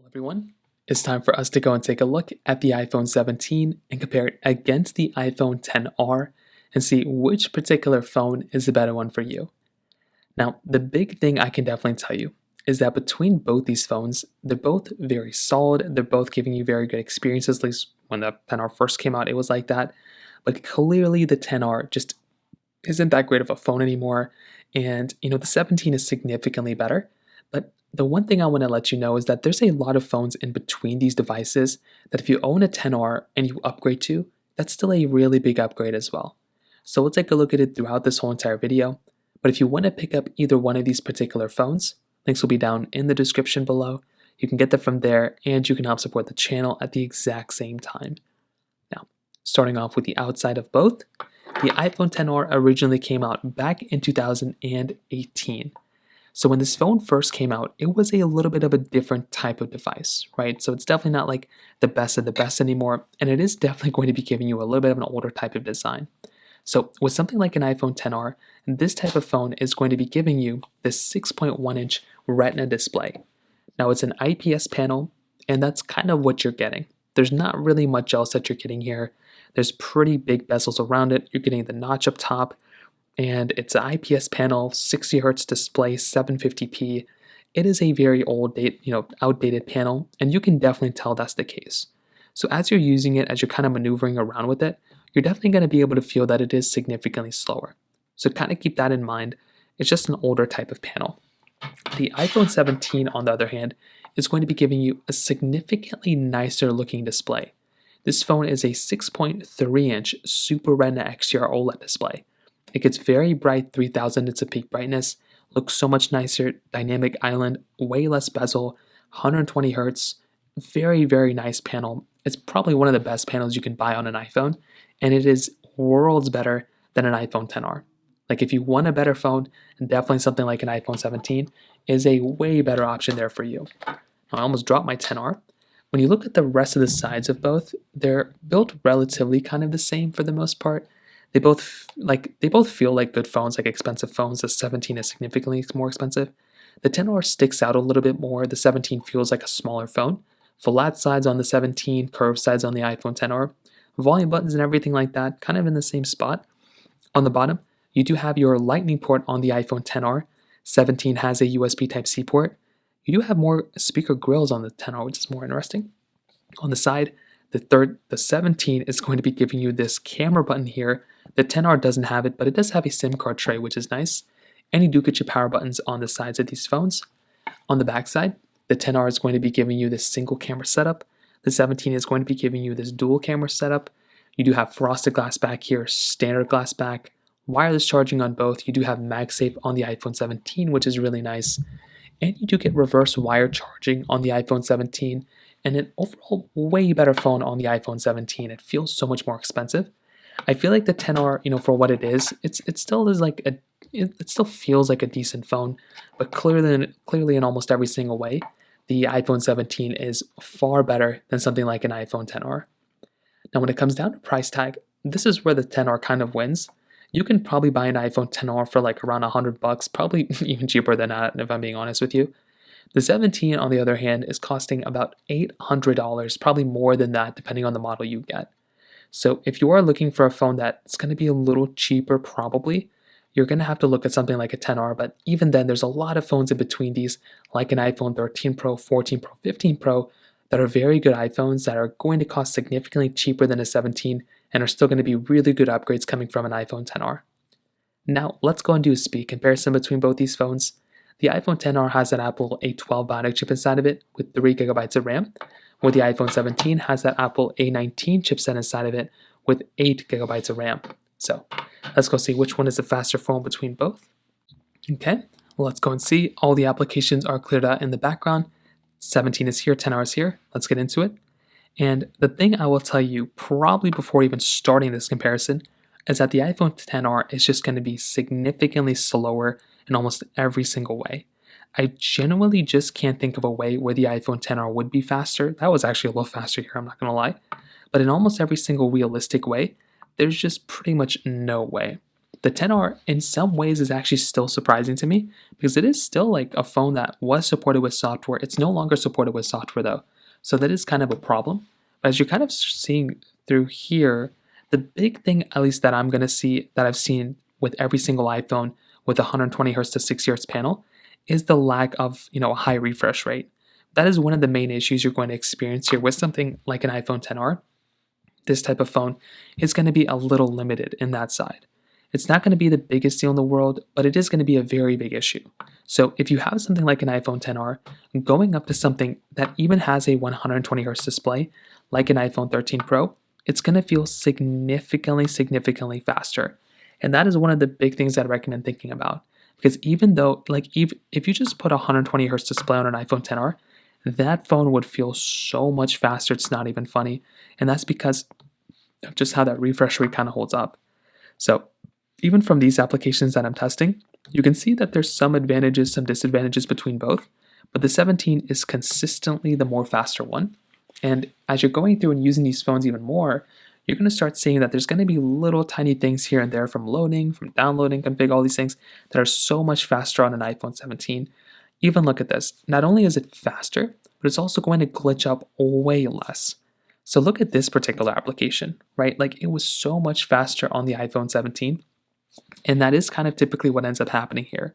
Well, everyone, it's time for us to go and take a look at the iPhone 17 and compare it against the iPhone XR and see which particular phone is the better one for you. Now, the big thing I can definitely tell you is that between both these phones, they're both very solid. They're both giving you very good experiences. At least when the XR first came out, it was like that. But clearly, the XR just isn't that great of a phone anymore. And, the 17 is significantly better. But the one thing I want to let you know is that there's a lot of phones in between these devices that if you own a 10R and you upgrade to, that's still a really big upgrade as well. So we'll take a look at it throughout this whole entire video. But if you want to pick up either one of these particular phones, links will be down in the description below. You can get them from there and you can help support the channel at the exact same time. Now, starting off with the outside of both, the iPhone XR originally came out back in 2018. So when this phone first came out, it was a little bit of a different type of device, right? So it's definitely not like the best of the best anymore, and it is definitely going to be giving you a little bit of an older type of design. So with something like an iPhone XR, this type of phone is going to be giving you this 6.1-inch Retina display. Now it's an IPS panel, and that's kind of what you're getting. There's not really much else that you're getting here. There's pretty big bezels around it. You're getting the notch up top, and it's an IPS panel, 60 Hz display, 750p. It is a very outdated panel, and you can definitely tell that's the case. So as you're using it, as you're kind of maneuvering around with it, you're definitely going to be able to feel that it is significantly slower. So kind of keep that in mind. It's just an older type of panel. The iPhone 17, on the other hand, is going to be giving you a significantly nicer looking display. This phone is a 6.3-inch Super Retina XDR OLED display. It gets very bright 3000 nits of peak brightness, looks so much nicer, dynamic island, way less bezel, 120 Hz, very, very nice panel. It's probably one of the best panels you can buy on an iPhone, and it is worlds better than an iPhone XR. Like if you want a better phone, definitely something like an iPhone 17 is a way better option there for you. Now, I almost dropped my XR. When you look at the rest of the sides of both, they're built relatively kind of the same for the most part. They both feel like good phones, like expensive phones. The 17 is significantly more expensive. The XR sticks out a little bit more. The 17 feels like a smaller phone. Flat sides on the 17, curved sides on the iPhone XR. Volume buttons and everything like that, kind of in the same spot. On the bottom, you do have your Lightning port on the iPhone XR. 17 has a USB Type-C port. You do have more speaker grills on the XR, which is more interesting. On the side, the 17 is going to be giving you this camera button here. The XR doesn't have it, but it does have a SIM card tray, which is nice. And you do get your power buttons on the sides of these phones. On the back side, the XR is going to be giving you this single camera setup. The 17 is going to be giving you this dual camera setup. You do have frosted glass back here, standard glass back, wireless charging on both. You do have MagSafe on the iPhone 17, which is really nice. And you do get reverse wire charging on the iPhone 17, and an overall way better phone on the iPhone 17. It feels so much more expensive. I feel like the XR, for what it is, it still feels like a decent phone, but clearly in almost every single way, the iPhone 17 is far better than something like an iPhone XR. Now, when it comes down to price tag, this is where the XR kind of wins. You can probably buy an iPhone XR for like around $100, probably even cheaper than that, if I'm being honest with you. The 17, on the other hand, is costing about $800, probably more than that, depending on the model you get. So if you are looking for a phone that's going to be a little cheaper, probably, you're going to have to look at something like a XR, but even then, there's a lot of phones in between these, like an iPhone 13 Pro, 14 Pro, 15 Pro, that are very good iPhones that are going to cost significantly cheaper than a 17 and are still going to be really good upgrades coming from an iPhone XR. Now, let's go and do a speed comparison between both these phones. The iPhone XR has an Apple A12 Bionic chip inside of it with 3 GB of RAM, where the iPhone 17 has that Apple A19 chipset inside of it with 8 GB of RAM. So let's go see which one is the faster phone between both. Okay, well, let's go and see. All the applications are cleared out in the background. 17 is here, XR is here. Let's get into it. And the thing I will tell you probably before even starting this comparison is that the iPhone XR is just going to be significantly slower in almost every single way. I genuinely just can't think of a way where the iPhone XR would be faster. That was actually a little faster here, I'm not going to lie. But in almost every single realistic way, there's just pretty much no way. the 10R in some ways is actually still surprising to me because it is still like a phone that was supported with software. It's no longer supported with software though. So that is kind of a problem. But as you're kind of seeing through here, the big thing, at least that I'm going to see, that I've seen with every single iPhone with a 120 hertz to 60 hertz panel, is the lack of a high refresh rate. That is one of the main issues you're going to experience here with something like an iPhone 10R. This type of phone is going to be a little limited in that side. It's not going to be the biggest deal in the world, but it is going to be a very big issue. So if you have something like an iPhone 10R, going up to something that even has a 120 hertz display, like an iPhone 13 Pro, it's going to feel significantly faster. And that is one of the big things that I recommend thinking about. Because even though, if you just put a 120 hertz display on an iPhone 10R, that phone would feel so much faster, it's not even funny. And that's because of just how that refresh rate kind of holds up. So even from these applications that I'm testing, you can see that there's some advantages, some disadvantages between both, but the 17 is consistently the more faster one. And as you're going through and using these phones even more, you're going to start seeing that there's going to be little tiny things here and there from loading, from downloading, config, all these things that are so much faster on an iPhone 17. Even look at this. Not only is it faster, but it's also going to glitch up way less. So look at this particular application, right? Like it was so much faster on the iPhone 17. And that is kind of typically what ends up happening here.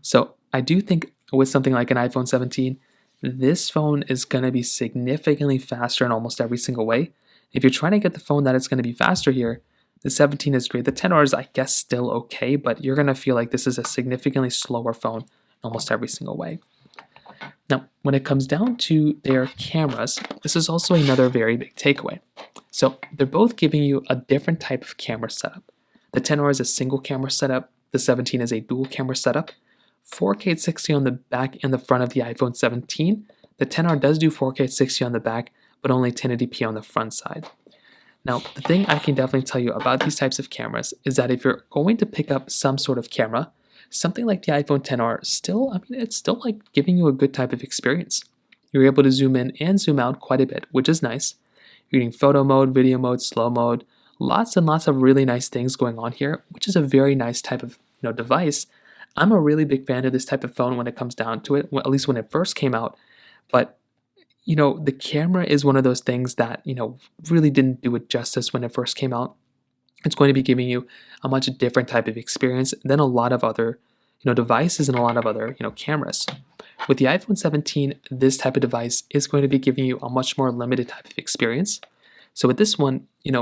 So I do think with something like an iPhone 17, this phone is going to be significantly faster in almost every single way. If you're trying to get the phone that is going to be faster here, the 17 is great. The 10R is, I guess, still okay, but you're going to feel like this is a significantly slower phone in almost every single way. Now, when it comes down to their cameras, this is also another very big takeaway. So they're both giving you a different type of camera setup. The 10R is a single camera setup. The 17 is a dual camera setup. 4K at 60 on the back and the front of the iPhone 17. The 10R does do 4K at 60 on the back, but only 1080p on the front side. Now, the thing I can definitely tell you about these types of cameras is that if you're going to pick up some sort of camera, something like the iPhone 10R it's still like giving you a good type of experience. You're able to zoom in and zoom out quite a bit, which is nice. You're getting photo mode, video mode, slow mode, lots and lots of really nice things going on here, which is a very nice type of device. I'm a really big fan of this type of phone when it comes down to it, at least when it first came out. But the camera is one of those things that really didn't do it justice when it first came out. It's going to be giving you a much different type of experience than a lot of other devices and a lot of other cameras. With the iPhone 17, this type of device is going to be giving you a much more limited type of experience. So with this one, did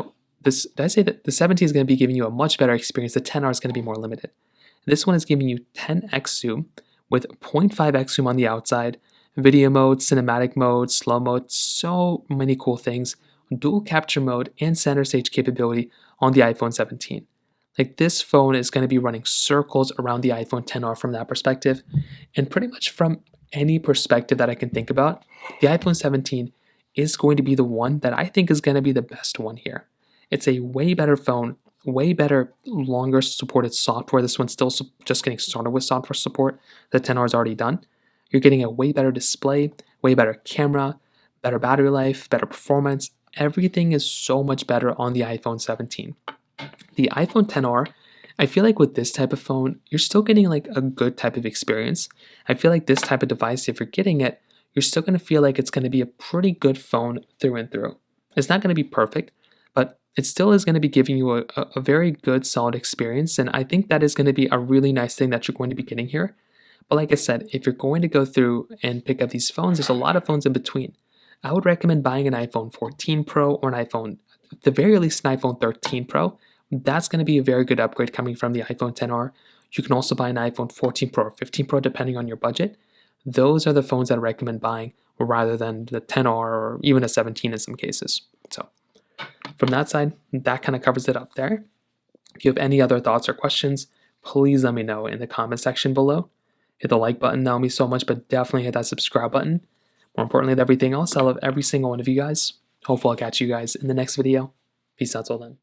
I say that the 17 is going to be giving you a much better experience? The 10R is going to be more limited. This one is giving you 10x zoom with 0.5x zoom on the outside, video mode, cinematic mode, slow mode, so many cool things, dual capture mode, and center stage capability on the iPhone 17. Like this phone is going to be running circles around the iPhone 10R from that perspective, and pretty much from any perspective that I can think about, the iPhone 17 is going to be the one that I think is going to be the best one here. It's a way better phone, way better, longer supported software. This one's still just getting started with software support. The 10R is already done. You're getting a way better display, way better camera, better battery life, better performance. Everything is so much better on the iPhone 17. The iPhone 10R, I feel like with this type of phone, you're still getting like a good type of experience. I feel like this type of device, if you're getting it, you're still going to feel like it's going to be a pretty good phone through and through. It's not going to be perfect, but it still is going to be giving you a very good, solid experience. And I think that is going to be a really nice thing that you're going to be getting here. But like I said, if you're going to go through and pick up these phones, there's a lot of phones in between. I would recommend buying an iPhone 14 Pro or an iPhone, at the very least an iPhone 13 Pro. That's going to be a very good upgrade coming from the iPhone 10R. You can also buy an iPhone 14 Pro or 15 Pro depending on your budget. Those are the phones that I recommend buying rather than the 10R or even a 17 in some cases. So from that side, that kind of covers it up there. If you have any other thoughts or questions, please let me know in the comment section below. Hit the like button, that would mean so much, but definitely hit that subscribe button. More importantly than everything else, I love every single one of you guys. Hopefully I'll catch you guys in the next video. Peace out till then.